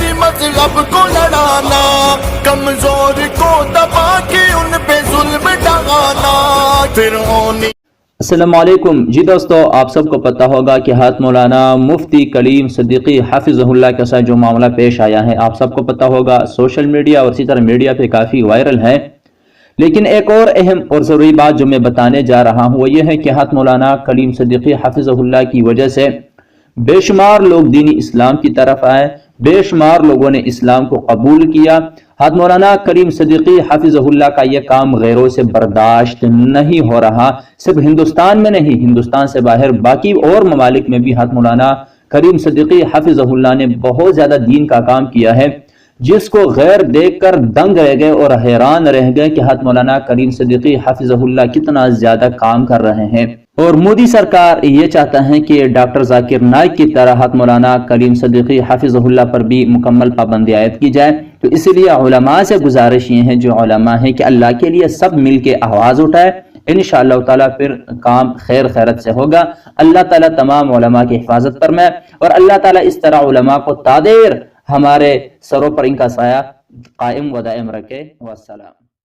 پھر مذہب کو لڑانا، کمزور کو دبا کے ان پہ ظلم ڈھانا، فرعونی۔ السلام علیکم جی دوستو، آپ سب کو پتہ ہوگا کہ حضرت مولانا مفتی کلیم صدیقی حفظہ اللہ کے ساتھ جو معاملہ پیش آیا ہے آپ سب کو پتہ ہوگا، سوشل میڈیا اور اسی طرح میڈیا پہ کافی وائرل ہے۔ لیکن ایک اور اہم اور ضروری بات جو میں بتانے جا رہا ہوں وہ یہ ہے کہ حضرت مولانا کلیم صدیقی حفظہ اللہ کی وجہ سے بے شمار لوگ دین اسلام کی طرف آئے، بے شمار لوگوں نے اسلام کو قبول کیا۔ حضرت مولانا کلیم صدیقی حفظہ اللہ کا یہ کام غیروں سے برداشت نہیں ہو رہا، صرف ہندوستان میں نہیں، ہندوستان سے باہر باقی اور ممالک میں بھی حضرت مولانا کلیم صدیقی حفظہ اللہ نے بہت زیادہ دین کا کام کیا ہے، جس کو غیر دیکھ کر دنگ رہ گئے اور حیران رہ گئے کہ حضرت مولانا کلیم صدیقی حفظہ اللہ کتنا زیادہ کام کر رہے ہیں۔ اور مودی سرکار یہ چاہتا ہے کہ ڈاکٹر ذاکر نائک کی طرح حضرت مولانا کلیم صدیقی حفظہ اللہ پر بھی مکمل پابندی عائد کی جائے، تو اس لیے علماء سے گزارش یہ ہے، جو علماء ہیں، کہ اللہ کے لیے سب مل کے آواز اٹھائے، انشاءاللہ تعالیٰ پھر کام خیر خیرت سے ہوگا۔ اللہ تعالیٰ تمام علماء کی حفاظت فرمائے، اور اللہ تعالیٰ اس طرح علماء کو تادیر ہمارے سروں پر ان کا سایہ قائم و دائم رکھے۔ والسلام۔